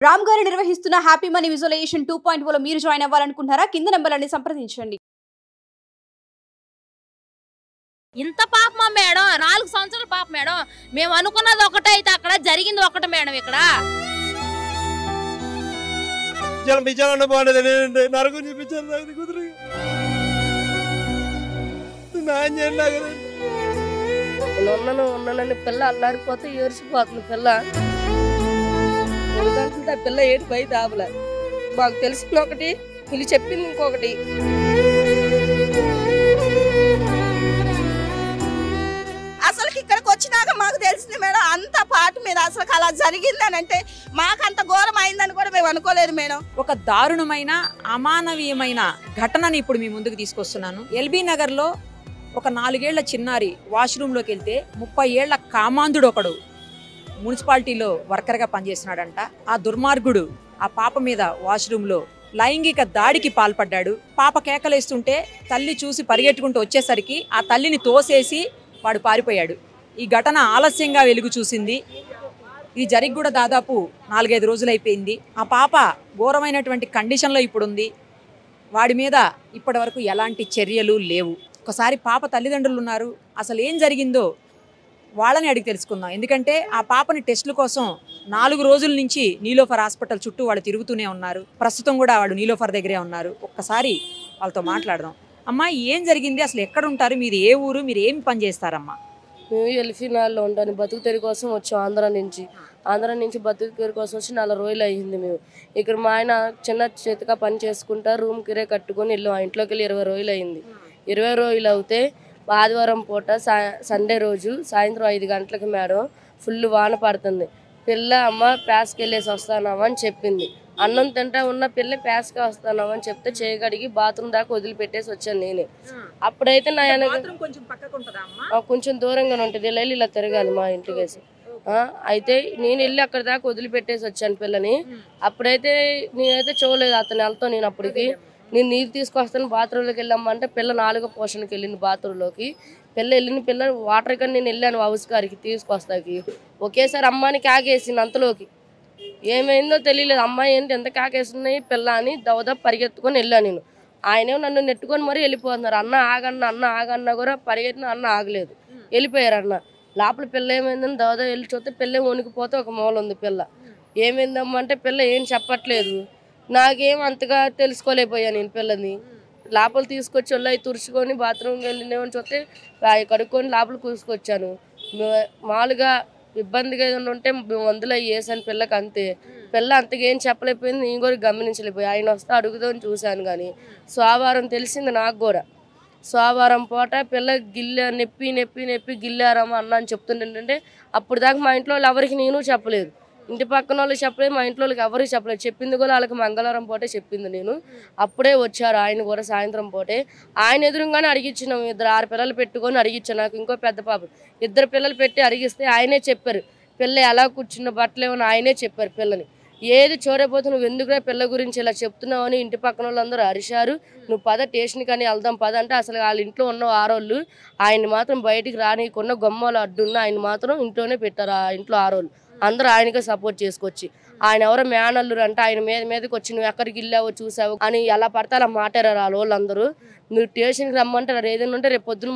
రామ్ గారు నిర్వహిస్తున్న happy money visualisation 2.0 లో మీరు జాయిన్ అవ్వాలనుకుంటారా? కింద నంబర్లని సంప్రదించండి. ఇంత పాపమా మేడం? 4 సంవత్సరాల పాప మేడం. మేము అనుకున్నది ఒకటే అయితే అక్కడ జరిగింది ఒకటే మేడం. ఇక్కడ ఉన్నానని పిల్ల అల్లాడిపోతే ఏడ్చిపోతుంది పిల్ల. 3 గంటలతో పిల్ల ఏడు బయట ఆపలే. మాకు తెలిసింది ఒకటి, వీళ్ళు చెప్పింది ఇంకొకటి. అసలు ఇక్కడికి వచ్చినాక మాకు తెలిసింది మేడం అంత పాటు మీద అసలు అలా జరిగిందని అంటే మాకు అంత ఘోరం అయిందని కూడా మేము అనుకోలేదు మేడం. ఒక దారుణమైన అమానవీయమైన ఘటనని ఇప్పుడు మీ ముందుకు తీసుకొస్తున్నాను. ఎల్బీ నగర్ లో ఒక 4 ఏళ్ల చిన్నారి వాష్రూమ్లోకి వెళ్తే 30 ఏళ్ల కామాంధుడు ఒకడు మున్సిపాలిటీలో వర్కర్గా పనిచేస్తున్నాడంట. ఆ దుర్మార్గుడు ఆ పాప మీద వాష్రూమ్లో లైంగిక దాడికి పాల్పడ్డాడు. పాప కేకలేస్తుంటే తల్లి చూసి పరిగెట్టుకుంటూ వచ్చేసరికి ఆ తల్లిని తోసేసి వాడు పారిపోయాడు. ఈ ఘటన ఆలస్యంగా వెలుగు చూసింది. ఇది జరిగి కూడా దాదాపు 4-5 రోజులైపోయింది. ఆ పాప ఘోరమైనటువంటి కండిషన్లో ఇప్పుడుంది. వాడి మీద ఇప్పటి వరకు ఎలాంటి చర్యలు లేవు. ఒకసారి పాప తల్లిదండ్రులు ఉన్నారు, అసలు ఏం జరిగిందో వాళ్ళని అడిగి తెలుసుకుందాం. ఎందుకంటే ఆ పాపని టెస్టుల కోసం 4 రోజుల నుంచి నీలోఫర్ హాస్పిటల్ చుట్టూ వాళ్ళు తిరుగుతూనే ఉన్నారు. ప్రస్తుతం కూడా వాళ్ళు నీలోఫర్ దగ్గరే ఉన్నారు. ఒక్కసారి వాళ్ళతో మాట్లాడదాం. అమ్మా, ఏం జరిగింది? అసలు ఎక్కడ ఉంటారు? మీది ఏ ఊరు? మీరు ఏమి పని చేస్తారమ్మా? మేము ఎల్ఫీనాల్లో ఉంటాను. బతుకు తెరి కోసం వచ్చాం ఆంధ్ర నుంచి బతుకు తెరి కోసం వచ్చి 4 రోజులు అయ్యింది. మేము ఇక్కడ మా ఆయన చిన్న చేతిగా పని చేసుకుంటా రూమ్ కిరే కట్టుకొని వెళ్ళాం. ఆ ఇంట్లోకి వెళ్ళి 20 రోజులు అయింది. 20 రోజులు అవుతే ఆదివారం పూట సండే రోజు సాయంత్రం 5 గంటలకి మేడం ఫుల్ వాన పడుతుంది. పిల్ల అమ్మ ప్యాస్కి వెళ్ళేసి వస్తానామా అని చెప్పింది. అన్నం తింటా ఉన్న పిల్ల ప్యాస్కి వస్తానామా అని చెప్తే చేయగడిగి బాత్రూమ్ దాకా వదిలిపెట్టేసి వచ్చాను నేనే. అప్పుడైతే నా కొంచెం దూరంగానే ఉంటుంది, ఇలా ఇలా తిరగాలి మా ఇంటికి వేసి. అయితే నేను వెళ్ళి అక్కడ దాకా వదిలిపెట్టేసి వచ్చాను పిల్లని. అప్పుడైతే నేనైతే చూడలేదు అతను వెళ్తాను. నేను అప్పటికి నేను నీరు తీసుకొస్తాను బాత్రూంలోకి వెళ్ళామంటే పిల్ల 4వ పోషణకి వెళ్ళింది బాత్రూంలోకి. పిల్ల వాటర్ కానీ నేను వెళ్ళాను హౌస్ గారికి తీసుకొస్తాకి. ఒకేసారి అమ్మాని కాకేసింది అంతలోకి. ఏమైందో తెలియలేదు. అమ్మాయి ఏంటి ఎంత కాకేస్తున్నాయి పిల్ల అని దవదా పరిగెత్తుకొని వెళ్ళాను నేను. ఆయనే నన్ను నెట్టుకొని మరీ వెళ్ళిపోతున్నారు. అన్న ఆగన్నా కూడా పరిగెత్తిన అన్న ఆగలేదు, వెళ్ళిపోయారు అన్న. లోపల పిల్ల ఏమైందని దవదా వెళ్ళి చూస్తే పిల్ల వణికిపోతే ఒక మూల ఉంది పిల్ల. ఏమైందమ్మా అంటే పిల్ల ఏం చెప్పట్లేదు. నాకేం అంతగా తెలుసుకోలేకపోయాను నేను పిల్లని. లోపల తీసుకొచ్చి ఒళ్ళు తుడుచుకొని బాత్రూమ్కి వెళ్ళినేమని చూస్తే కడుక్కొని లోపల కూసుకొచ్చాను. మామూలుగా ఇబ్బందిగా ఏదైనా ఉంటే మందులు వేసాను పిల్లకి అంతే. పిల్ల అంతగా ఏం చెప్పలేకపోయింది, నేను కూడా గమనించలేకపోయి. ఆయన వస్తే అడుగుదామని చూశాను కానీ సోమవారం తెలిసింది నాకు కూడా. సోమవారం పూట పిల్ల నొప్పి గిల్లారమ్మా అన్న అని చెప్తుంటే అప్పుడు దాకా మా ఇంట్లో వాళ్ళు ఎవరికి నేను చెప్పలేదు, ఇంటి పక్కన వాళ్ళు చెప్పలేదు, మా ఇంట్లో వాళ్ళకి ఎవరికి చెప్పలేదు. చెప్పింది కూడా వాళ్ళకి మంగళవారం పూటే చెప్పింది నేను. అప్పుడే వచ్చారు ఆయన కూడా సాయంత్రం పూటే. ఆయన ఎదురుగానే అడిగించినాం. 6 పిల్లలు పెట్టుకొని అడిగించాను. నాకు ఇంకో పెద్ద పాప 2 పిల్లలు పెట్టి అడిగిస్తే ఆయనే చెప్పారు పిల్ల ఎలా కూర్చున్న బట్టలు ఏమని ఆయనే చెప్పారు పిల్లని. ఏది చూడకపోతే నువ్వు ఎందుకురా పిల్ల గురించి ఇలా చెప్తున్నావు అని ఇంటి పక్కన వాళ్ళందరూ అరిశారు. నువ్వు పద స్టేషన్కి అని వెళ్దాం పద అంటే అసలు వాళ్ళ ఇంట్లో ఉన్న ఆరోళ్ళు ఆయన్ని మాత్రం బయటికి రానియకుండా గొమ్మలు అడ్డున్న ఆయన మాత్రం ఇంట్లోనే పెట్టారు. ఆ ఇంట్లో ఆరోళ్ళు అందరూ ఆయనకే సపోర్ట్ చేసుకొచ్చి ఆయన ఎవరో మేనల్లురు అంటే ఆయన మీదకి వచ్చి నువ్వు ఎక్కడికి వెళ్ళావో చూసావు అని ఎలా పడితే అలా మాట్లాడారు ఆ వాళ్ళందరూ. నువ్వు స్టేషన్కి రమ్మంటారు ఏదైనా ఉంటే రేపు పొద్దున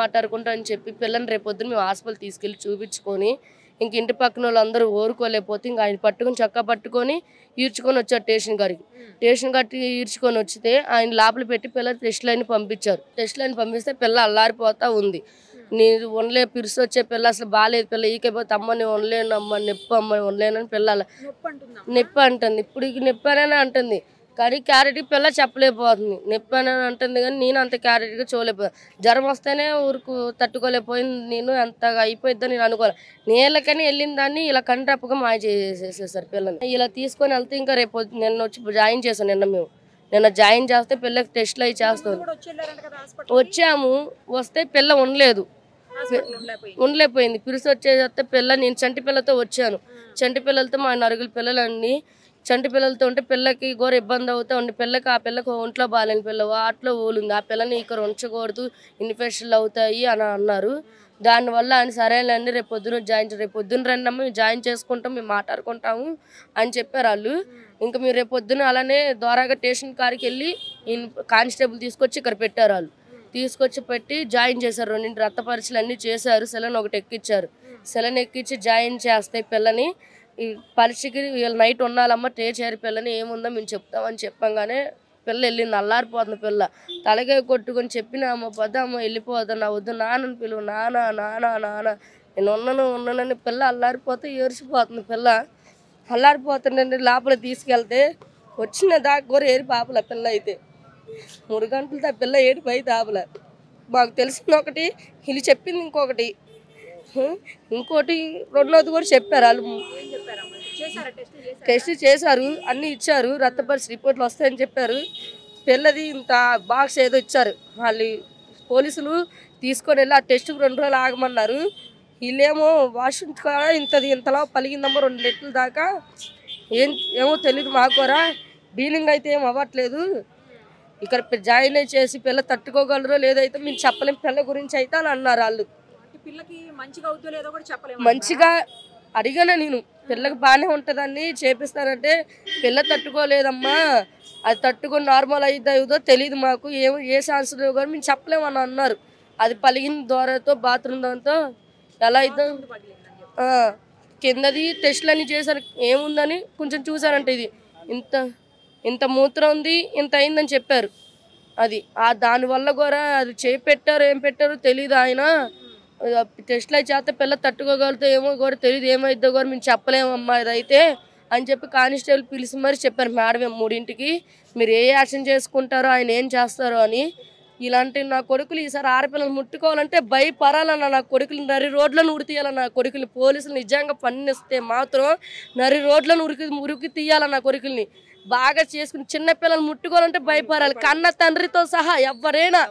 మాట్లాడుకుంటా అని చెప్పి పిల్లని రేపు పొద్దున మేము హాస్పిటల్ తీసుకెళ్ళి చూపించుకొని ఇంక ఇంటి పక్కన వాళ్ళందరూ ఓరుకోలేకపోతే ఇంక ఆయన పట్టుకొని ఈడ్చుకొని వచ్చారు స్టేషన్ గారికి ఈడ్చుకొని వచ్చితే ఆయన లోపల పెట్టి పిల్ల టెస్టులన్నీ పంపిస్తే పిల్ల అల్లారిపోతా ఉంది. నేను ఉండలే పిరుసు వచ్చే పిల్ల అసలు బాగాలేదు పిల్ల ఈకపోతే అమ్మ నేను ఉండలేను అమ్మ ఉండలేనని పిల్ల నొప్పి అంటుంది. ఇప్పుడు నొప్పి అని అంటుంది కానీ క్యారెట్కి పిల్ల చెప్పలేకపోతుంది. నొప్పి అని అంటుంది కానీ నేను అంత క్యారెట్గా చూడలేకపోయాను. జ్వరం వస్తేనే ఊరుకు తట్టుకోలేకపోయింది. నేను అంతగా అయిపోయిద్దని నేను అనుకోవాలి. నీళ్ళకని వెళ్ళిన దాన్ని ఇలా కంట్రప్పుగా మాయ చేసేసారు పిల్లని. ఇలా తీసుకొని వెళ్తే ఇంకా రేపు నిన్న వచ్చి జాయిన్ చేశాను. నిన్న జాయిన్ చేస్తే పిల్లకి టెస్టులు అవి చేస్తాను. వచ్చాము వస్తే పిల్ల ఉండలేకపోయింది. పిరుసు వచ్చేస్తే పిల్ల నేను చంటి పిల్లతో వచ్చాను. చంటి పిల్లలతో మా 4 పిల్లలన్నీ చంటి పిల్లలతో ఉంటే పిల్లకి ఘోర ఇబ్బంది అవుతూ ఉండి ఆ పిల్లకి ఒంట్లో బాగాలేని పిల్ల వాటిలో ఊలుంది. ఆ పిల్లని ఇక్కడ ఉంచకూడదు ఇన్ఫెక్షన్లు అవుతాయి అని అన్నారు. దానివల్ల ఆయన సరేలేండి రేపు పొద్దున రేపు పొద్దున్న రండి మేము జాయిన్ చేసుకుంటాం, మేము మాట్లాడుకుంటాము అని చెప్పారు వాళ్ళు. ఇంకా మీరు రేపు పొద్దున అలానే ద్వారాగా స్టేషన్ కాడికి వెళ్ళి కానిస్టేబుల్ తీసుకొచ్చి ఇక్కడ పెట్టారు. వాళ్ళు తీసుకొచ్చి పెట్టి జాయిన్ చేశారు. 2 రక్త పరీక్షలు అన్నీ చేశారు. సెలన్ ఒకటి ఎక్కిచ్చారు. సెలన్ ఎక్కించి జాయిన్ చేస్తాయి పిల్లని. ఈ పరీక్షకి వీళ్ళు నైట్ ఉండాలమ్మ టే చేరి పిల్లని ఏముందో మేము చెప్తామని చెప్పంగానే పిల్ల వెళ్ళింది. అల్లారిపోతుంది పిల్ల. తలగే కొట్టుకొని చెప్పిన అమ్మ పదమ్మ వెళ్ళిపోదా, నా వద్దు నాన్నని పిలువు, నాన్న నాన్న నాన్న నేను ఉన్నానని పిల్ల అల్లారిపోతే ఏడ్చిపోతుంది. పిల్ల అల్లారిపోతుందండి. లోపల తీసుకెళ్తే వచ్చిన దాకా కూడా ఏరి పాపల పిల్ల అయితే 3 గంటలతో ఆ పిల్ల ఏడి పై తాపల. మాకు తెలిసిన ఒకటి వీళ్ళు చెప్పింది ఇంకొకటి, ఇంకోటి రెండోది కూడా చెప్పారు. వాళ్ళు టెస్ట్ చేశారు, అన్నీ ఇచ్చారు, రక్త పరీక్ష రిపోర్ట్లు వస్తాయని చెప్పారు. పిల్లది ఇంత బాక్స్ ఏదో ఇచ్చారు. వాళ్ళు పోలీసులు తీసుకొని వెళ్ళి ఆ టెస్ట్కి 2 రోజులు ఆగమన్నారు. వీళ్ళేమో వాష్రూమ్ కూడా ఇంతలా పలిగిందమ్మా 2 లీటర్ల దాకా. ఏమో తెలియదు మాకోరా. బీలింగ్ అయితే ఏం అవ్వట్లేదు. ఇక్కడ జాయిన్ చేసి పిల్ల తట్టుకోగలరో లేదైతే మేము చెప్పలేం పిల్ల గురించి అయితే అని అన్నారు వాళ్ళు. మంచిగా అడిగాను నేను, పిల్లకి బాగానే ఉంటుందని చేపిస్తానంటే పిల్ల తట్టుకోలేదమ్మా, అది తట్టుకొని నార్మల్ అయిద్దో తెలియదు మాకు, ఏ ఛాన్స్ కానీ మేము చెప్పలేమని అన్నారు. అది పలిగిన ద్వారాతో బాత్రూమ్ దాంతో ఎలా అయితే కిందది టెస్ట్లు అన్నీ చేశారు. ఏముందని కొంచెం చూసారంటే ఇది ఇంత మూత్రం ఉంది, ఇంత అయిందని చెప్పారు. అది దానివల్ల కూడా అది చేపెట్టారు ఏం పెట్టారో తెలియదు. ఆయన టెస్ట్లు అయి చేత పిల్ల తట్టుకోగలిగితే ఏమో కూడా తెలియదు, ఏమైద్దో కూడా మేము చెప్పలేమమ్మా ఇదైతే అని చెప్పి కానిస్టేబుల్ పిలిచి మరి చెప్పారు. మేడం 3ంటికి మీరు ఏ యాక్షన్ చేసుకుంటారో ఆయన ఏం చేస్తారో అని. ఇలాంటి నా కొడుకులు ఈసారి ఆడపిల్లలు ముట్టుకోవాలంటే భయపడాలన్న నా కొడుకులు నరి రోడ్లను ఉరితీయాలన్న నా కొడుకులు. పోలీసులు నిజంగా పన్నిస్తే మాత్రం నరి రోడ్లను ఉరికి తీయాలన్న నా కొడుకుల్ని. బాగా చేసుకుని చిన్నపిల్లలు ముట్టుకోవాలంటే భయపడాలి. కన్న తండ్రితో సహా ఎవరైనా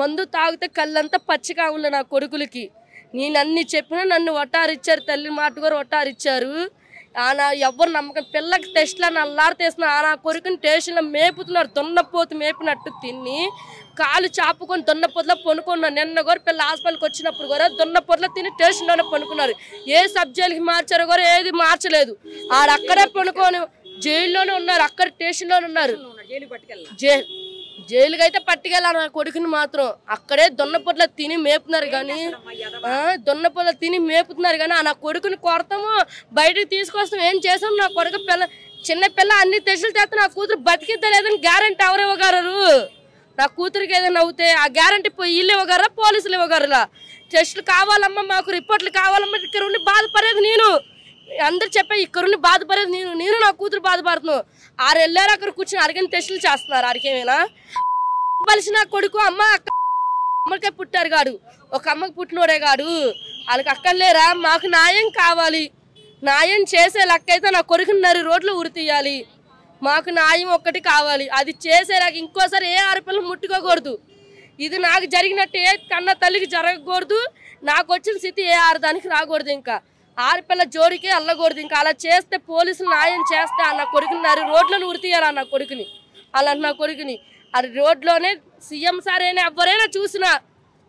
మందు తాగితే కళ్ళంతా పచ్చిగా ఉండే నా కొడుకులకి. నేను అన్ని చెప్పినా నన్ను ఒట్టారిచ్చారు, తల్లి మాట కూడా ఒట్టారిచ్చారు. ఆయన ఎవరు నమ్మకం పిల్లకి టెస్ట్లో నల్లారితేస్తున్నా నా కొడుకుని స్టేషన్లో మేపుతున్నారు. దున్నపోతు మేపినట్టు తిని కాలు చాపుకొని దున్నపోతులో పనుకున్నారు. నిన్న కూడా పిల్ల హాస్పిటల్కి వచ్చినప్పుడు కూడా దున్నపోతులో తిని స్టేషన్లోనే పనుకున్నారు. ఏ సబ్జెక్ట్కి మార్చారో కూడా ఏది మార్చలేదు. ఆడక్కడే పనుకొని జైల్లోనే ఉన్నారు, అక్కడ స్టేషన్లోనే ఉన్నారు. జైలుకి అయితే పట్టుకెళ్ళాలి నా కొడుకుని మాత్రం. అక్కడే దున్నపొట్ల తిని మేపుతున్నారు కానీ నా కొడుకుని కొడతాము, బయటకు తీసుకొస్తాం, ఏం చేసాం. నా కొడుకు చిన్నపిల్ల అన్ని టెస్టులు చేస్తే నా కూతురు బతికిద్దా లేదని గ్యారంటీ ఎవరు ఇవ్వగలరు? నా కూతురికి ఏదైనా అవుతే ఆ గ్యారంటీ వీళ్ళు ఇవ్వగలరా, పోలీసులు ఇవ్వగలరా? టెస్టులు కావాలమ్మా, మాకు రిపోర్ట్లు కావాలమ్మా. ఇక్కడ ఉండి బాధపడేది నేను, అందరు చెప్పా ఇక్కడుండి బాధపడేది నేను నా కూతురు బాధపడుతున్నాను. 6 వెళ్ళారు అక్కడ కూర్చొని అడిగిన టెస్టులు చేస్తున్నారు. ఆడికేమైనా బలిసి నా కొడుకు అమ్మ అమ్మకే పుట్టారు కాడు, ఒక అమ్మకి పుట్టినోడే కాడు. వాళ్ళకి అక్కర్లేరా? మాకు న్యాయం కావాలి. న్యాయం చేసే లెక్క అయితే నా కొడుకుని నరి రోడ్లు ఉరి తీయాలి. మాకు న్యాయం ఒక్కటి కావాలి. అది చేసేలాగా ఇంకోసారి ఏ ఆడపిల్లలు ముట్టుకోకూడదు. ఇది నాకు జరిగినట్టు ఏ కన్న తల్లికి జరగకూడదు. నాకు వచ్చిన స్థితి ఏ ఆడదానికి రాకూడదు. ఇంకా ఆడపిల్ల జోడికే వెళ్ళకూడదు. ఇంకా అలా చేస్తే పోలీసులు న్యాయం చేస్తే నా కొడుకుని నరి రోడ్లను ఉరితీయాలి. నా కొడుకుని అలాంటి నా కొడుకుని అది రోడ్లోనే సీఎం సార్ అయినా ఎవరైనా చూసినా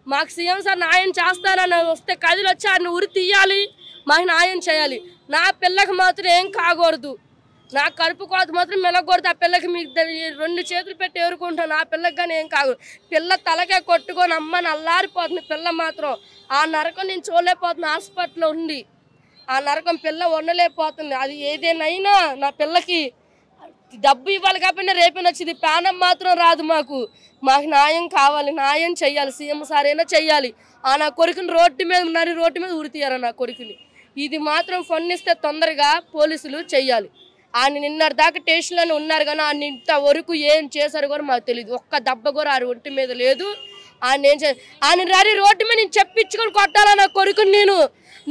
మాకు సీఎం సార్ న్యాయం చేస్తానని వస్తే కదిలి వచ్చి ఆయన ఉరి తీయాలి, మాకు న్యాయం చేయాలి. నా పిల్లకి మాత్రం ఏం కాకూడదు. నా కడుపు కోత మాత్రం మెలగకూడదు. ఆ పిల్లకి మీకు 2 చేతులు పెట్టి ఏరుకుంటాను. ఆ పిల్లకి కానీ ఏం కాకూడదు. పిల్ల తలకే కొట్టుకొని అమ్మ నల్లారిపోతుంది. పిల్ల మాత్రం ఆ నరకం నేను చూడలేకపోతున్నా. హాస్పిటల్లో ఉండి ఆ నరకం పిల్ల ఉండలేకపోతుంది. అది ఏదేనైనా నా పిల్లకి డబ్బు ఇవ్వాలి కాబట్టి రేపైనా వచ్చింది. ప్రాణం మాత్రం రాదు. మాకు న్యాయం కావాలి, న్యాయం చెయ్యాలి. సీఎం సార్ అయినా చెయ్యాలి. నా కొడుకుని రోడ్డు మీద ఉరి తీయాలి నా కొడుకుని. ఇది మాత్రం ఫండిస్తే తొందరగా పోలీసులు చెయ్యాలి. ఆయన నిన్నటి దాకా స్టేషన్లోనే ఉన్నారు కానీ ఆయన ఇంతవరకు ఏం చేశారు కూడా మాకు తెలియదు. ఒక్క దెబ్బ కూడా ఆయన ఒంటి మీద లేదు. ఆయన నరి రోడ్డు మీద నేను చెప్పించుకొని కొట్టాలా నా కొడుకుని. నేను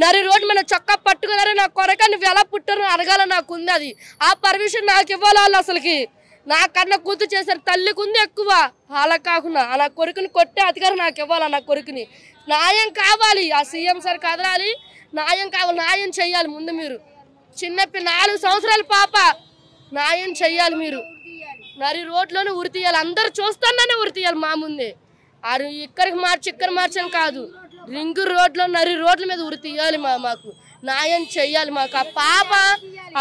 నరి రోడ్డు మీద చొక్కా పట్టుకున్నారా నా కొరక నువ్వు ఎలా పుట్టారో అడగాల నాకు ఉంది. అది ఆ పర్మిషన్ నాకు ఇవ్వాలి వాళ్ళు. అసలుకి నాకన్నా కూతురు చేశారు. తల్లికి ఉంది ఎక్కువ. అలా కాకుండా నా కొడుకుని కొట్టే అధికారం నాకు ఇవ్వాలి. నా కొడుకుని న్యాయం కావాలి. ఆ సీఎం సార్ కదలాలి, న్యాయం కావాలి. న్యాయం చెయ్యాలి. ముందు మీరు చిన్నపిల్ల 4 సంవత్సరాల పాప న్యాయం చెయ్యాలి. మీరు నరి రోడ్లోనే ఉరి తీయాలి. అందరు చూస్తానే ఉరి తీయాలి మా ముందే. ఇక్కడికి మార్చి ఇక్కడ మార్చని కాదు. రింగు రోడ్లో నరి రోడ్ల మీద ఉరి తీయాలి మాకు న్యాయం చెయ్యాలి మాకు. ఆ పాప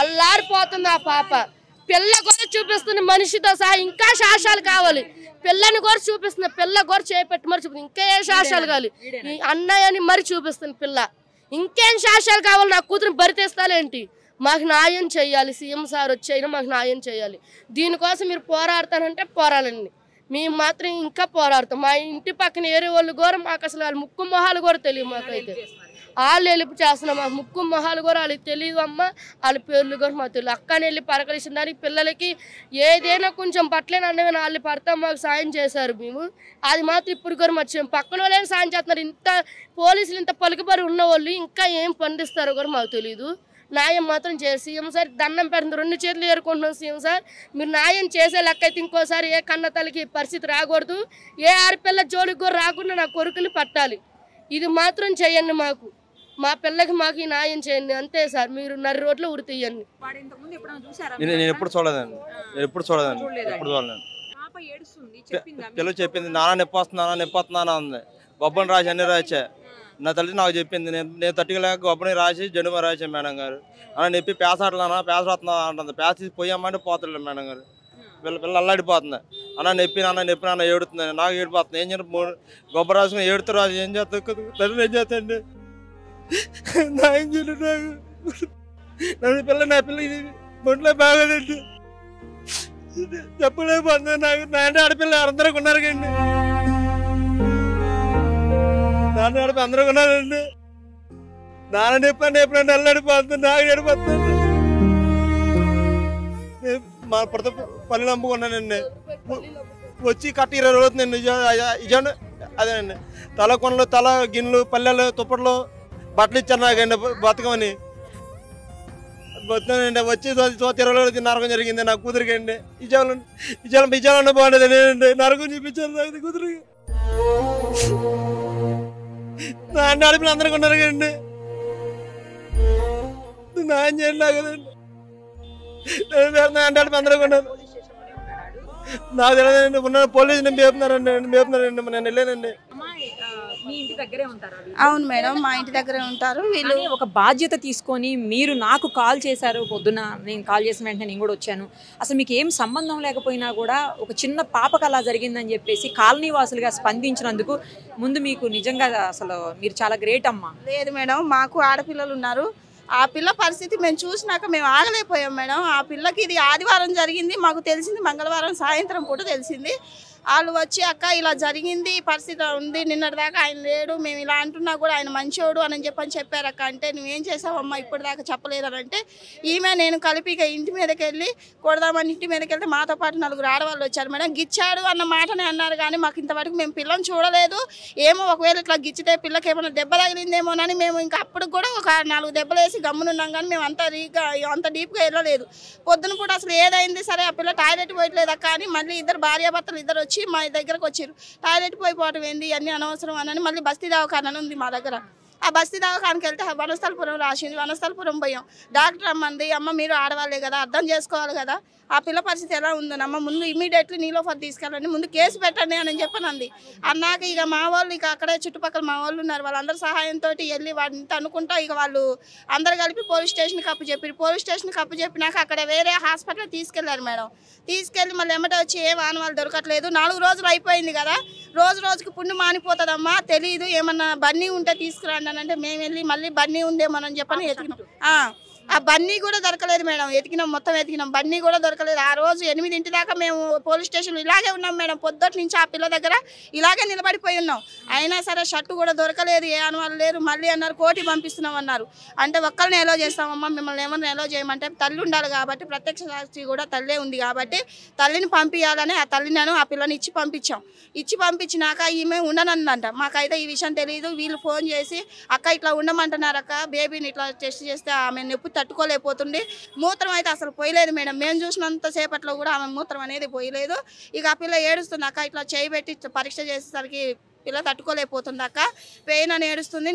అల్లారిపోతుంది. ఆ పాప పిల్ల కూడా చూపిస్తుంది మనిషితో సహా. ఇంకా సాక్ష్యాలు కావాలి. పిల్లని కూడా చూపిస్తుంది. పిల్ల కూడా చేపెట్టి మరి చూపిస్తుంది. ఇంకా ఏ సాక్ష్యాలు కావాలి? అన్నయ్యని మరి చూపిస్తుంది పిల్ల. ఇంకేం సాక్ష్యాలు కావాలి? నా కూతురు బరితేస్తాలేంటి? మాకు న్యాయం చేయాలి. సీఎం సార్ వచ్చైనా మాకు న్యాయం చేయాలి. దీనికోసం మీరు పోరాడతానంటే పోరాడండి. మేము మాత్రం ఇంకా పోరాడతాం. మా ఇంటి పక్కన ఏరే వాళ్ళు కూడా మాకు అసలు వాళ్ళ ముక్కు మొహాలు కూడా తెలియదు. మాకైతే వాళ్ళు వెళ్ళి చేస్తున్నాం. మాకు ముక్కు మొహాలు కూడా వాళ్ళకి తెలియదు అమ్మ. వాళ్ళ పేర్లు కూడా మాకు తెలియదు. అక్కని వెళ్ళి పరకలిస్తున్నారు. పిల్లలకి ఏదైనా కొంచెం పట్లేనన్నా వాళ్ళు పడతా మాకు సాయం చేశారు. మేము అది మాత్రం ఇప్పుడు కూడా మర్చిపోయాం. పక్కన వాళ్ళే సాయం చేస్తున్నారు. ఇంత పోలీసులు ఇంత పలుకుబడి ఉన్న వాళ్ళు ఇంకా ఏం పండిస్తారో కూడా మాకు తెలియదు. న్యాయం మాత్రం చేయాలి. సీఎం సార్ దండం పెడుతుంది. 2 చేతులు ఏరుకుంటున్నాం. సీఎం సార్ మీరు న్యాయం చేసే లెక్క అయితే ఇంకోసారి ఏ కన్న తల్లికి పరిస్థితి రాకూడదు. ఏ ఆడపిల్ల జోలికి కూడా రాకుండా నా కొడుకులు పట్టాలి. ఇది మాత్రం చేయండి. మాకు మా పిల్లకి మాకు ఈ న్యాయం చేయండి అంతే సార్. మీరు నరి రోడ్లో ఉరి తీయండి. నేను ఎప్పుడు చూడలేదండి. ఎప్పుడు చూడలేదు. పిల్ల చెప్పింది నాన్న నొప్పి వస్తుందా ఉంది. గొప్పని రాసి అన్ని రాసా. నా తల్లి నాకు చెప్పింది. నేను తట్టుకోలేక గొప్పని రాసి జెండుమ రాసా మేడం గారు. అలా నొప్పి పేసట్లా పేసడుతున్నా అంటుంది. పేస తీసి పోయామంటే పోతలేదు మేడం గారు. పిల్ల అల్లాడిపోతుంది. అన్న నొప్పి నాన్న ఏడుతుంది. నాకు ఏడిపోతుంది. ఏం చెప్పి గొప్ప రాసుకుని ఏడుతూ రాసి ఏం చేస్తా తల్లి ఏం చేస్తాండి నాయం చేయలేదు. నాకు నా పిల్ల ఇది ఒంట్లో బాగోదండి. చెప్పలేకపోతుంది. నాకు నా అంటే ఆడపిల్ల అందరూ ఉన్నారు కండి. నాన్న ఆడపిల్ల అందరూ ఉన్నారండి. నాన్న ఎప్పుడైనా అల్లాడిపోతుంది. నాకు ఏడిపోతుంది. మా పల్లి నమ్ముకున్నానండి. వచ్చి కట్ట 20 రోజులు అవుతుందండి. ఇజాను అదేనండి. తల కొనలు తల గిన్నెలు పల్లెలు తుప్పట్లు బట్టలు ఇచ్చారు నాకండి బతకమని. బతున్నానండి. వచ్చి 20 రోజులు నరకం జరిగింది నా కూతురికి అండి. ఇజాలంటే బాగుండేది నేనండి. నరకం చూపించాను నాకు కూతురికి. నా అన్ని ఆడపిల్లలు అందరికీ ఉన్నారు కదండి. నాయన చేయండి కదండి. అంటే అందరూ ఉన్నారు. నాకు తెలియదండి. ఉన్నాను పోలీసు మేపుతున్నారండి. నేను వెళ్ళానండి. అవును మేడం, మా ఇంటి దగ్గరే ఉంటారు వీళ్ళు. ఒక బాధ్యత తీసుకొని మీరు నాకు కాల్ చేశారు పొద్దున. నేను కాల్ చేసిన వెంటనే నేను కూడా వచ్చాను. అసలు మీకు ఏం సంబంధం లేకపోయినా కూడా ఒక చిన్న పాపకు అలా జరిగిందని చెప్పేసి కాలనీ వాసులుగా స్పందించినందుకు ముందు మీకు నిజంగా అసలు మీరు చాలా గ్రేట్ అమ్మా. లేదు మేడం, మాకు ఆడపిల్లలు ఉన్నారు. ఆ పిల్ల పరిస్థితి మేము చూసినాక మేము ఆగలేకపోయాం మేడం. ఆ పిల్లకి ఇది ఆదివారం జరిగింది, మాకు తెలిసింది మంగళవారం సాయంత్రం పూట తెలిసింది. వాళ్ళు వచ్చి అక్క ఇలా జరిగింది పరిస్థితి ఉంది, నిన్నటిదాకా ఆయన లేడు, మేము ఇలా అంటున్నా కూడా ఆయన మంచోడు అని చెప్పారు అక్క. అంటే నువ్వేం చేసావమ్మా ఇప్పటిదాకా చెప్పలేదని అంటే ఈమె నేను కలిపి ఇక ఇంటి మీదకి వెళ్ళి కొడదామని ఇంటి మీదకి వెళ్తే మాతో పాటు 4 ఆడవాళ్ళు వచ్చారు మేడం. గిచ్చాడు అన్న మాటనే అన్నారు కానీ మాకు ఇంతవరకు మేము పిల్లని చూడలేదు. ఏమో ఒకవేళ ఇట్లా గిచ్చితే పిల్లకి ఏమైనా దెబ్బ తగిలిందేమోనని మేము ఇంకా అప్పుడు కూడా ఒక 4 దెబ్బలు వేసి గమ్మునున్నాం కానీ మేము అంత డీప్గా వెళ్ళలేదు. పొద్దున కూడా అసలు ఏదైంది సరే ఆ పిల్ల టాయిలెట్ పోయట్లేదు అక్క అని మళ్ళీ భార్యాభర్తలు ఇద్దరు వచ్చి మా దగ్గరకు వచ్చారు. టాయిలెట్ పోయిపోవటం ఏంది అన్నీ అనవసరం అని మళ్ళీ బస్తీ దవాఖాన ఉంది మా దగ్గర. ఆ బస్తీ దవాఖానకి వెళ్తే వనస్థలపురం రాసింది. వనస్థలపురం పోయాం. డాక్టర్ అమ్మంది, అమ్మ మీరు ఆడవాళ్ళే కదా అర్థం చేసుకోవాలి కదా ఆ పిల్ల పరిస్థితి ఎలా ఉందనమ్మ, ముందు ఇమీడియట్లీ నీలోఫర్ తీసుకెళ్ళండి, ముందు కేసు పెట్టండి అని చెప్పనంది. అన్నాక ఇక మా వాళ్ళు ఇక అక్కడే చుట్టుపక్కల మా వాళ్ళు ఉన్నారు, వాళ్ళందరూ సహాయంతో వెళ్ళి వాడిని అనుకుంటా ఇక వాళ్ళు అందరు కలిపి పోలీస్ స్టేషన్కి అప్పచెప్పారు. పోలీస్ స్టేషన్కి అప్పచెప్పినాక అక్కడ వేరే హాస్పిటల్ తీసుకెళ్లారు మేడం. తీసుకెళ్ళి మళ్ళీ ఎమ్మటే వచ్చి ఏ ఆనవాళ్ళు దొరకట్లేదు. 4 రోజులు అయిపోయింది కదా, రోజుకి పుండు మానిపోతుందమ్మా తెలియదు, ఏమన్నా బన్నీ ఉంటే తీసుకురండి అని అంటే మేము వెళ్ళి మళ్ళీ బన్నీ ఉందేమోనని చెప్పని ఎతికినాం. ఆ బన్నీ కూడా దొరకలేదు మేడం. ఎతికినాం, మొత్తం ఎతికినాం, బన్నీ కూడా దొరకలేదు. ఆ రోజు 8 దాకా మేము పోలీస్ స్టేషన్లో ఇలాగే ఉన్నాం మేడం. పొద్దుటి నుంచి ఆ పిల్ల దగ్గర ఇలాగే నిలబడిపోయి ఉన్నాం. అయినా సరే షర్టు కూడా దొరకలేదు, ఏ అనుమానం లేరు. మళ్ళీ అన్నారు కోటి పంపిస్తున్నాం అన్నారు. అంటే ఒక్కరిని ఎలో చేస్తామమ్మా, మిమ్మల్ని ఏమన్నా ఎలో చేయమంటే తల్లి ఉండాలి కాబట్టి ప్రత్యక్ష సాక్షి కూడా తల్లే ఉంది కాబట్టి తల్లిని పంపించాలని ఆ తల్లిని ఆ పిల్లని ఇచ్చి పంపించాం. ఇచ్చి పంపించినాక ఈమె ఉండనందంట. మాకైతే ఈ విషయం తెలియదు. వీళ్ళు ఫోన్ చేసి అక్క ఇట్లా ఉండమంటున్నారు అక్క, బేబీని ఇట్లా టెస్ట్ చేస్తే ఆమె నొప్పి తట్టుకోలేకపోతుంది. మూత్రం అయితే అసలు పోయలేదు మేడం. మేము చూసినంత సేపట్లో కూడా ఆమె మూత్రం అనేది పోయలేదు. ఇక ఆ పిల్ల ఏడుస్తుంది అక్క ఇట్లా చేయబెట్టి పరీక్ష చేసేసరికి పిల్ల తట్టుకోలేకపోతుంది అక్క. పెయిన్ అని ఏడుస్తుంది.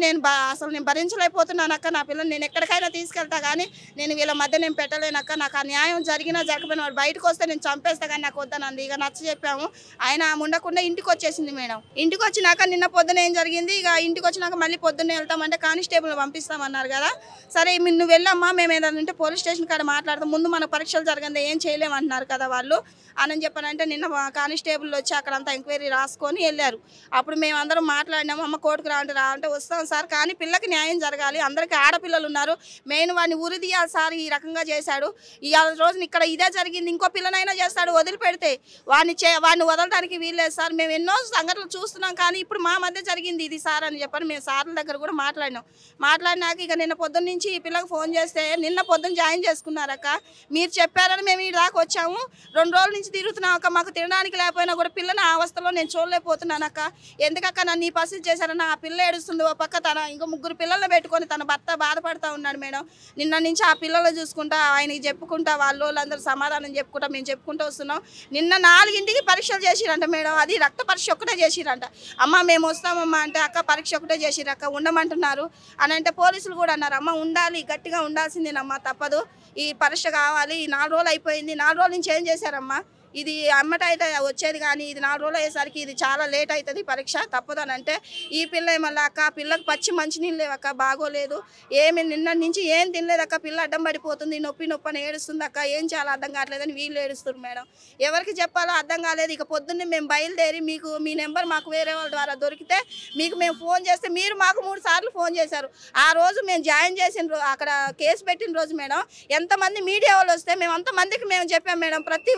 అసలు నేను భరించలేకపోతున్నాను అక్క. నా పిల్లని నేను ఎక్కడికైనా తీసుకెళ్తా కానీ నేను వీళ్ళ మధ్య నేను పెట్టలేనక్క. నాకు ఆ న్యాయం జరిగినా జరగకపోయినా వాడు బయటకు వస్తే నేను చంపేస్తా కానీ నాకు వద్దనంది. ఇక నచ్చ చెప్పాము. ఆయన ఉండకుండా ఇంటికి వచ్చేసింది మేడం. ఇంటికి వచ్చినాక నిన్న పొద్దున ఏం జరిగింది, ఇక ఇంటికి వచ్చినాక మళ్ళీ పొద్దున్నే వెళ్తామంటే కానిస్టేబుల్ పంపిస్తామన్నారు కదా. సరే నువ్వు వెళ్ళమ్మా, మేము ఏదంటే పోలీస్ స్టేషన్ కాడ మాట్లాడతాం, ముందు మన పరీక్షలు జరగండి, ఏం చేయలేమంటున్నారు కదా వాళ్ళు అని చెప్పానంటే నిన్న కానిస్టేబుల్ వచ్చి అక్కడంతా ఎంక్వైరీ రాసుకొని వెళ్ళారు. అప్పుడు మేము అందరం మాట్లాడినాము. అమ్మ కోర్టుకు రావంటే వస్తాం సార్, కానీ పిల్లకి న్యాయం జరగాలి, అందరికీ ఆడపిల్లలు ఉన్నారు, మెయిన్ వాడిని ఉరి తీయాలి సార్, ఈ రకంగా చేశాడు, ఈ రోజున ఇక్కడ ఇదే జరిగింది, ఇంకో పిల్లనైనా చేస్తాడు, వదిలిపెడితే వాడిని వదలడానికి వీల్లేదు సార్, మేము ఎన్నో సంఘటనలు చూస్తున్నాం కానీ ఇప్పుడు మా మధ్య జరిగింది ఇది సార్ అని చెప్పని మేము సార్ల దగ్గర కూడా మాట్లాడినాక ఇక నిన్న పొద్దున్న నుంచి ఈ పిల్లకి ఫోన్ చేస్తే నిన్న పొద్దున్న జాయిన్ చేసుకున్నారక్క. మీరు చెప్పారని మేము ఈ దాకా వచ్చాము, 2 రోజుల నుంచి తిరుగుతున్నాం అక్క. మాకు తినడానికి లేకపోయినా కూడా పిల్లని ఆ అవస్థలో నేను చూడలేకపోతున్నాను అక్క. ఎందుకక్క నన్ను ఈ పరిస్థితి చేశారన్న. ఆ పిల్ల ఏడుస్తుంది, ఓ పక్క ఇంకో 3 పిల్లల్ని పెట్టుకొని తన భర్త బాధపడతా ఉన్నాడు మేడం. నిన్న నుంచి ఆ పిల్లలు చూసుకుంటా ఆయనకి చెప్పుకుంటా వాళ్ళందరూ సమాధానం చెప్పుకుంటా మేము చెప్పుకుంటూ వస్తున్నాం. నిన్న 4ంటికి పరీక్షలు చేసిరంట మేడం. అది రక్త పరీక్ష ఒక్కటే చేసిరంట. అమ్మ మేము వస్తామమ్మా అంటే అక్క పరీక్ష ఒకటే చేసిరక్క, ఉండమంటున్నారు అని అంటే పోలీసులు కూడా అన్నారు అమ్మ ఉండాలి, గట్టిగా ఉండాల్సిందేనమ్మా, తప్పదు, ఈ పరీక్ష కావాలి. 4 రోజులు అయిపోయింది, 4 రోజుల నుంచి ఏం చేశారమ్మా, ఇది అమ్మట అయితే వచ్చేది కానీ ఇది 4 రోజులు అయ్యేసరికి ఇది చాలా లేట్ అవుతుంది పరీక్ష, తప్పదని అంటే ఈ పిల్ల ఏమన్నా అక్క పిల్లకి పచ్చి మంచినీళ్ళు లేవక్క, బాగోలేదు, ఏమి నిన్న నుంచి ఏం తినలేదు అక్క, పిల్ల అడ్డం పడిపోతుంది, నొప్పి అని ఏడుస్తుంది అక్క, ఏం చేయాలో అర్థం కావట్లేదని వీళ్ళు ఏడుస్తారు మేడం. ఎవరికి చెప్పాలో అర్థం కాలేదు. ఇక పొద్దున్నే మేము బయలుదేరి మీ నెంబర్ మాకు వేరే వాళ్ళ ద్వారా దొరికితే మీకు మేము ఫోన్ చేస్తే మీరు మాకు 3 సార్లు ఫోన్ చేశారు. ఆ రోజు మేము జాయిన్ చేసిన అక్కడ కేసు పెట్టిన రోజు మేడం ఎంతమంది మీడియా వాళ్ళు వస్తే మేము అంతమందికి మేము చెప్పాం మేడం. ప్రతి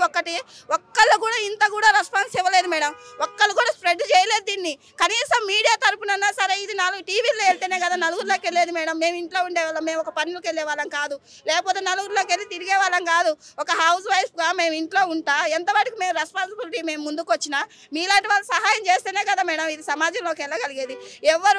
ఒక్కళ్ళు కూడా ఇంత కూడా రెస్పాన్స్ ఇవ్వలేదు మేడం. ఒక్కళ్ళు కూడా స్ప్రెడ్ చేయలేదు దీన్ని. కనీసం మీడియా తరపునన్నా సరే ఇది 4 టీవీల్లో వెళ్తేనే కదా నలుగురిలోకి వెళ్ళేది మేడం. మేము ఇంట్లో ఉండేవాళ్ళం, మేము ఒక పనులకు వెళ్ళే వాళ్ళం కాదు, లేకపోతే నలుగురిలోకి వెళ్ళి తిరిగే వాళ్ళం కాదు. ఒక హౌస్ వైఫ్గా మేము ఇంట్లో ఉంటా ఎంతవరకు మేము రెస్పాన్సిబిలిటీ మేము ముందుకు వచ్చినా మీలాంటి వాళ్ళు సహాయం చేస్తేనే కదా మేడం ఇది సమాజంలోకి వెళ్ళగలిగేది.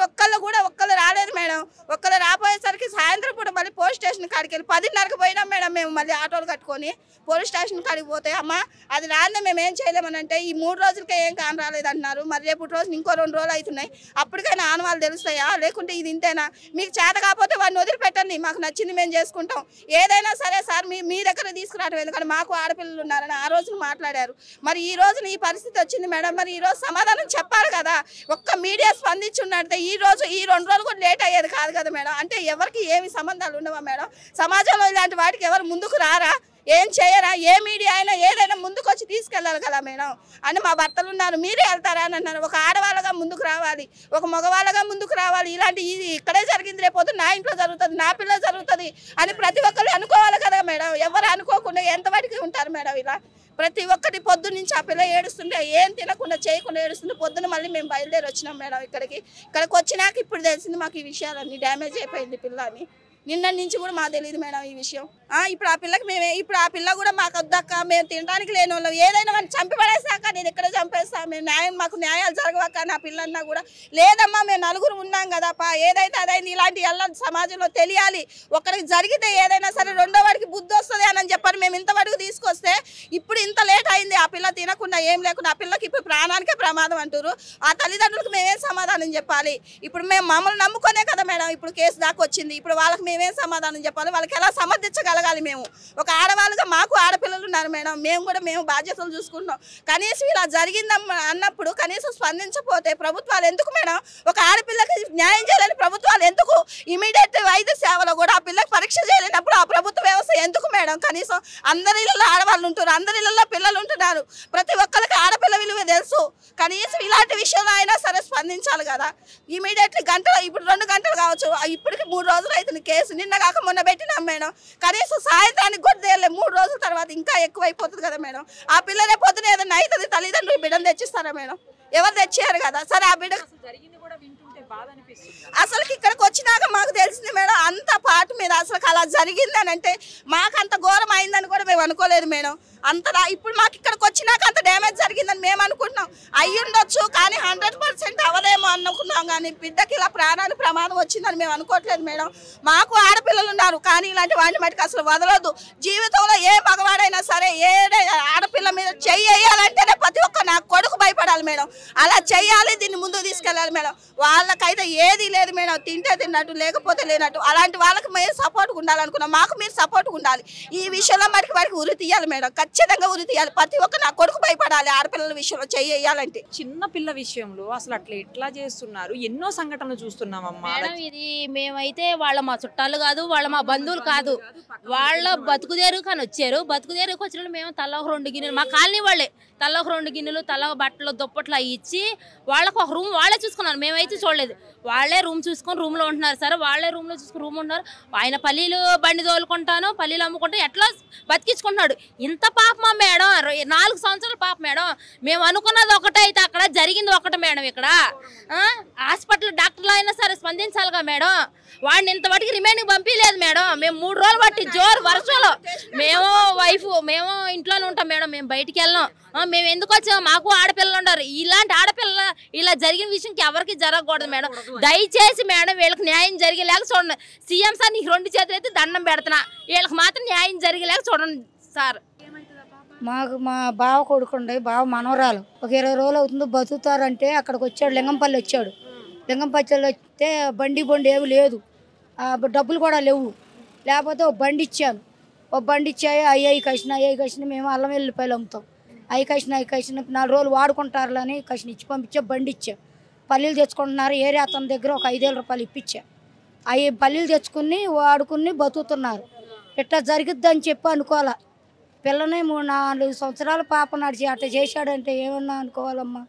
ఒక్కళ్ళు రాలేదు మేడం. ఒక్కళ్ళు రాపోయేసరికి సాయంత్రం పూట మళ్ళీ పోలీస్ స్టేషన్ కాడికి వెళ్ళి 10:30కి పోయినాం మేడం. మేము మళ్ళీ ఆటోలు కట్టుకొని పోలీస్ స్టేషన్ కాడికి పోతే అమ్మ అది రాందే మేము ఏం చేయలేమని అంటే ఈ 3 రోజులకే ఏం కాని రాలేదు అంటున్నారు. మరి రేపు రోజు ఇంకో 2 రోజులు అవుతున్నాయి, అప్పటికైనా ఆనవాళ్ళు తెలుస్తాయా, లేకుంటే ఇది ఇంతేనా, మీకు చేత కాకపోతే వాడిని వదిలిపెట్టండి, మాకు నచ్చింది మేము చేసుకుంటాం, ఏదైనా సరే సార్ మీ దగ్గర తీసుకురావడం ఎందుకంటే మాకు ఆడపిల్లలు ఉన్నారని ఆ రోజున మాట్లాడారు. మరి ఈ రోజున ఈ పరిస్థితి వచ్చింది మేడం. మరి ఈ రోజు సమాధానం చెప్పాలి కదా. ఒక్క మీడియా స్పందించి ఉన్నట్టే ఈ 2 రోజులు కూడా లేట్ అయ్యేది కాదు కదా మేడం. అంటే ఎవరికి ఏమి సంబంధాలు ఉండవా మేడం? సమాజంలో ఇలాంటి వాటికి ఎవరు ముందుకు రారా, ఏం చేయరా? ఏ మీడియా అయినా ఏదైనా ముందుకు వచ్చి తీసుకెళ్ళాలి కదా మేడం. అని మా భర్తలు ఉన్నారు, మీరే వెళ్తారా అని అన్నారు. ఒక ఆడవాళ్ళగా ముందుకు రావాలి, ఒక మగవాళ్ళగా ముందుకు రావాలి. ఇలాంటి ఇది ఇక్కడే జరిగింది, రేపు నా ఇంట్లో జరుగుతుంది, నా పిల్ల జరుగుతుంది అని ప్రతి ఒక్కరు అనుకోవాలి కదా మేడం. ఎవరు అనుకోకుండా ఎంతవరకు ఉంటారు మేడం? ఇలా ప్రతి ఒక్కటి పొద్దున్న నుంచి ఆ పిల్ల ఏడుస్తుంటే ఏం తినకుండా చేయకుండా ఏడుస్తుంటే పొద్దున్న మళ్ళీ మేము బయలుదేరి వచ్చినాం మేడం. ఇక్కడికి వచ్చినాక ఇప్పుడు తెలిసింది మాకు ఈ విషయాలన్నీ డ్యామేజ్ అయిపోయింది పిల్ల అని. నిన్న నుంచి కూడా మాకు తెలియదు మేడం ఈ విషయం. ఇప్పుడు ఆ పిల్లకి ఇప్పుడు ఆ పిల్ల కూడా మాకు వద్దక్క, మేము తినడానికి లేని వాళ్ళం, ఏదైనా మనం చంపి పడేసాక నేను ఎక్కడ చంపేస్తా, మేము మాకు న్యాయాలు జరగవక్క నా పిల్లన్నా కూడా లేదమ్మా, మేము 4 ఉన్నాం కదా ఏదైతే అదైంది. ఇలాంటి సమాజంలో తెలియాలి, ఒకరికి జరిగితే ఏదైనా సరే రెండో వాడికి బుద్ధి వస్తుంది అని చెప్పని మేము ఇంతవరకు తీసుకొస్తే ఇప్పుడు ఇంత లేట్ అయింది. ఆ పిల్ల తినకుండా ఏం లేకుండా ఆ పిల్లకి ఇప్పుడు ప్రాణానికే ప్రమాదం అంటారు. ఆ తల్లిదండ్రులకు మేమేం సమాధానం చెప్పాలి? ఇప్పుడు మేము మమ్మల్ని నమ్ముకునే కదా మేడం ఇప్పుడు కేసు దాకా వచ్చింది. ఇప్పుడు వాళ్ళకి మేమేం సమాధానం చెప్పాలి? వాళ్ళకి ఎలా సమర్థించగలగాలి? మేము ఒక ఆడవాళ్ళుగా మాకు ఆడపిల్లలు ఉన్నారు మేడం, మేము బాధ్యతలు చూసుకుంటాం. కనీసం ఇలా జరిగిందమ్మా అన్నప్పుడు కనీసం స్పందించకపోతే ప్రభుత్వాలు ఎందుకు మేడం? ఒక ఆడపిల్లకి న్యాయం చేయాలని ప్రభుత్వాలు ఎందుకు? ఇమీడియట్ వైద్య సేవలో కూడా ఆ పిల్లకి పరీక్ష చేయలేనప్పుడు ఆ ప్రభుత్వ వ్యవస్థ ఎందుకు మేడం? కనీసం అందరి ఇళ్ళలో ఆడవాళ్ళు ఉంటున్నారు, అందరి ఇళ్ళలో పిల్లలు ఉంటున్నారు, ప్రతి ఒక్కరికి ఆడపిల్ల విలువ తెలుసు. కనీసం ఇలాంటి విషయంలో అయినా సరే స్పందించాలి కదా. ఇమీడియట్లీ ఇప్పుడు 2 గంటలు కావచ్చు, ఇప్పటికి 3 రోజులు అవుతుంది కేసు. నిన్న కాక మొన్న పెట్టినాం మేడం. కనీసం సాయంత్రానికి కూడా తేలే, 3 రోజుల తర్వాత ఇంకా ఎక్కువ అయిపోతుంది కదా మేడం. ఆ పిల్లనే పొద్దున ఏదైనా అవుతుంది, తల్లిదండ్రులు బిడ్డను తెచ్చిస్తారా మేడం? ఎవరు తెచ్చారు కదా. సరే ఆ బిడ్డ అసలు ఇక్కడికి వచ్చినాక మాకు తెలిసింది మేడం అంత పాటు మీద అసలు అలా జరిగిందని అంటే మాకు అంత ఘోరం అయిందని కూడా మేము అనుకోలేదు మేడం. అంతలా ఇప్పుడు మాకు ఇక్కడికి వచ్చినాక అంత డ్యామేజ్ జరిగిందని మేము అనుకుంటున్నాం. అయ్యి ఉండొచ్చు కానీ 100% అవలేమో అనుకున్నాం, కానీ బిడ్డకి ఇలా ప్రాణానికి ప్రమాదం వచ్చిందని మేము అనుకోవట్లేదు మేడం. మాకు ఆడపిల్లలు ఉన్నారు కానీ ఇలాంటి వాడిని మటుకు అసలు వదలొద్దు. జీవితంలో ఏ మగవాడైనా సరే ఏ ఆడపిల్ల మీద చెయ్యి వేయాలంటేనే ప్రతి ఒక్క నా కొడుకు భయపడాలి. చేయాలి మేడం, అలా చేయాలి, దీన్ని ముందుకు తీసుకెళ్ళాలి మేడం. వాళ్ళకైతే ఏది లేదు మేడం, తింటే తిన్నట్టు లేకపోతే లేనట్టు. అలాంటి వాళ్ళకి మేము సపోర్ట్గా ఉండాలనుకున్నాం, మాకు మీరు సపోర్ట్గా ఉండాలి. ఈ విషయంలో వారికి ఉరి తీయాలి మేడం, ఖచ్చితంగా ఉరి తీయాలి. ప్రతి ఒక్క నా కొడుకు భయపడాలి ఆడపిల్లల విషయంలో చేయాలంటే. చిన్న పిల్ల విషయంలో అసలు అట్లా ఎట్లా చేస్తున్నారు? ఎన్నో సంఘటనలు చూస్తున్నామమ్మా. మేడం ఇది మేమైతే వాళ్ళ మా చుట్టాలు కాదు, వాళ్ళ మా బంధువులు కాదు, వాళ్ళ బతుకుదేరు కానీ వచ్చారు. బతుకుదేరుకు వచ్చిన మేము తల ఒక 2 గిన్నెలు, మా కాలనీ వాళ్ళే తల ఒక 2 గిన్నెలు, తల బట్టలు దుప్పట్లు అవి ఇచ్చి వాళ్ళకు ఒక రూమ్ వాళ్ళే చూసుకున్నారు, మేమైతే చూడలేదు. వాళ్ళే రూమ్ చూసుకొని రూమ్లో ఉంటున్నారు సార్, వాళ్ళే రూమ్లో చూసుకుని రూమ్ ఉంటున్నారు. ఆయన పల్లీలు బండి తోలుకుంటాను, పల్లీలు అమ్ముకుంటాను, ఎట్లా బతికించుకుంటున్నాడు. ఇంత పాపమా మేడం, 4 సంవత్సరాల పాప మేడం. మేము అనుకున్నది ఒకటే అయితే అక్కడ జరిగింది ఒకటి మేడం. ఇక్కడ హాస్పిటల్ డాక్టర్లు అయినా సరే స్పందించాలిగా మేడం. వాడిని ఇంతవరకు రిమైండ్కి పంపించలేదు మేడం. మేము 3 రోజులు బట్టి జోరు వర్షంలో మేము వైఫ్ మేము ఇంట్లోనే ఉంటాం మేడం, మేము బయటికి వెళ్ళాం. మేము ఎందుకు వచ్చాము, మాకు ఆడపిల్లలు ఉండరు. ఇలాంటి ఆడపిల్ల ఇలా జరిగిన విషయంకి ఎవరికి జరగకూడదు మేడం. దయచేసి మేడం వీళ్ళకి న్యాయం జరిగేలాగా చూడండి. సీఎం సార్ నీకు 2 చేతులు అయితే దండం పెడుతున్నా, వీళ్ళకి మాత్రం న్యాయం జరిగేలాగా చూడండి సార్. మాకు మా బావ కొడుకుండే, బావ మనవరాలు ఒక 20 రోజులు అవుతుంది బతుకుతారంటే అక్కడికి వచ్చాడు, లింగంపల్లి వచ్చాడు. లింగంపల్లి వస్తే బండి ఏమి లేదు, డబ్బులు కూడా లేవు. లేకపోతే ఒక బండి ఇచ్చాను, ఒక బండి ఇచ్చాయి. అయ్యాయి కసిన మేము అల్లం వెల్లిపాయలు అమ్ముతాం. అవి కసిన 4 రోజులు వాడుకుంటారు అని కసిన ఇచ్చి పంపించా. బండి ఇచ్చా, పల్లీలు తెచ్చుకుంటున్నారు. ఏరియా అతని దగ్గర ఒక 5,000 రూపాయలు ఇప్పించా. అవి పల్లీలు తెచ్చుకుని వాడుకుని బతుకుతున్నారు. ఇట్లా జరిగిద్దని చెప్పి అనుకోవాలా. పిల్లని 3-4 సంవత్సరాల పాప నడిచి అట్లా చేశాడంటే ఏమన్నా అనుకోవాలమ్మా.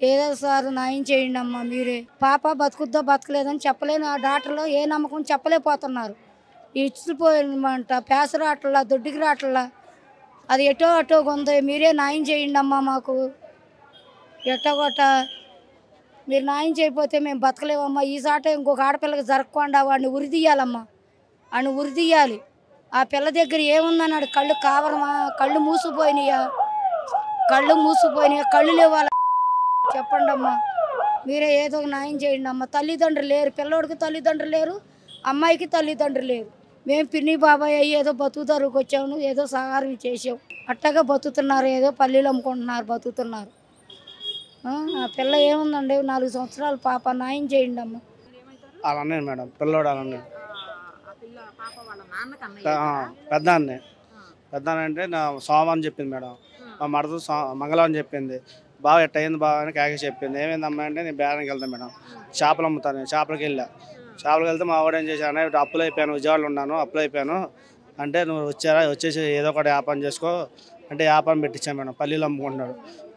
ఏదో సార్ న్యాయం చేయండి అమ్మా మీరే. పాప బతుకుద్దా బతకలేదని చెప్పలేను. ఆ డాక్టర్లో ఏ నమ్మకం చెప్పలేకపోతున్నారు. ఇచ్చిపోయిందంట, పేస రాట్లా, దొడ్డికి రాట్లా, అది ఎటో అటో ఉంది. మీరే న్యాయం చేయండి అమ్మా మాకు. ఎట్టగొట్ట మీరు న్యాయం చేయకపోతే మేము బతకలేమమ్మా. ఈసాట ఇంకొక ఆడపిల్లకి జరగకుండా వాడిని ఉరిదీయాలమ్మా, వాడిని ఉరిదీయాలి. ఆ పిల్ల దగ్గర ఏముందన్నాడు, కళ్ళు కావరమా, కళ్ళు మూసిపోయినాయా, కళ్ళు లేవాల చెప్పండి అమ్మా. మీరే ఏదో న్యాయం చేయండి అమ్మ. తల్లిదండ్రులు లేరు, పిల్లోడికి తల్లిదండ్రులు లేరు, అమ్మాయికి తల్లిదండ్రులు లేరు. మేము పిన్ని బాబాయ్ అయ్యి ఏదో బతుకుతారుకు వచ్చాము, ఏదో సహారం చేసాము. అట్టగా బతుకుతున్నారు, ఏదో పల్లీలు అమ్ముకుంటున్నారు, బతుకుతున్నారు. ఆ పిల్ల ఏముందండి, 4 సంవత్సరాల పాప, న్యాయం చేయండి అమ్మ. అలానే మేడం, పిల్లోడు అలానే. పెద్ద అంటే నా సోమవారం చెప్పింది మేడం, మా మడత మంగళవారం చెప్పింది. బాగా ఎట్ట అయింది బాగా అని కేక చెప్పింది. ఏమైందమ్మా అంటే నేను బేరానికి వెళ్తాను మేడం, చేపలు అమ్ముతాను. చేపలకి వెళ్తే మా వాడు ఏం చేశాను, అప్పులు అయిపోయాను, విజయవాడలో ఉన్నాను, అప్పులు అయిపోయాను అంటే నువ్వు వచ్చేసి ఏదో ఒకటి వ్యాపారం చేసుకో అంటే వ్యాపారం పెట్టించాను మేడం. పల్లీలు అమ్ముకుంటున్నాడు.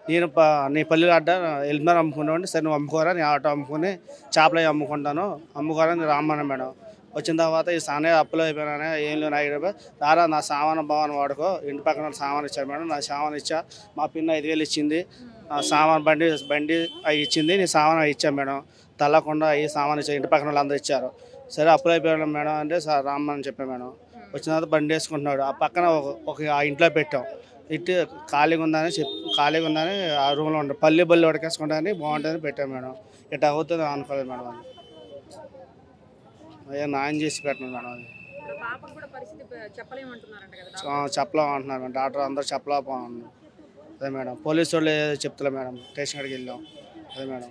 నేను నీ పల్లీలు అడ్డ ఎల్లున్నారు అమ్ముకున్నావు, సరే నువ్వు అమ్ముకోరా, నీ ఆటో అమ్ముకుని చేపలు అమ్ముకుంటాను, అమ్ముకోరా నేను రామ్మన్నా మేడం. వచ్చిన తర్వాత ఈ సానే అప్పులు అయిపోయినా ఏం లేవు, రారా నా సామాను బావని వాడుకో. ఇంటి పక్కన సామాను ఇచ్చాను మేడం, నా సామాను ఇచ్చా. మా పిన్న 5,000 ఇచ్చింది, సామాను బండి అవి ఇచ్చింది, నీ సామాను అవి ఇచ్చాను మేడం. తల్లకుండా అవి సామాను ఇచ్చారు, ఇంటి పక్కన వాళ్ళు అందరూ ఇచ్చారు. సరే అప్పులు అయిపోయాను మేడం అంటే సార్ రామ్మని చెప్పాను మేడం. వచ్చిన తర్వాత బండి వేసుకుంటున్నాడు, ఆ పక్కన ఒక ఆ ఇంట్లో పెట్టాం. ఇటు ఖాళీగా ఉందని ఆ రూమ్లో ఉంటాం. బల్లి ఉడకేసుకుంటాని బాగుంటుందని పెట్టాం మేడం. ఇట్లా అవుతుంది అనుకోలేదు మేడం. అయ్యా న్యాయం చేసి పెట్టండి మేడం. అది చెప్పలేమంటున్నారు మేడం, డాక్టర్ అందరూ చెప్పలేకపోతున్నారు. అదే మేడం, పోలీసు వాళ్ళు చెప్తలే మేడం, స్టేషన్ కాడికి వెళ్ళాం. అదే మేడం.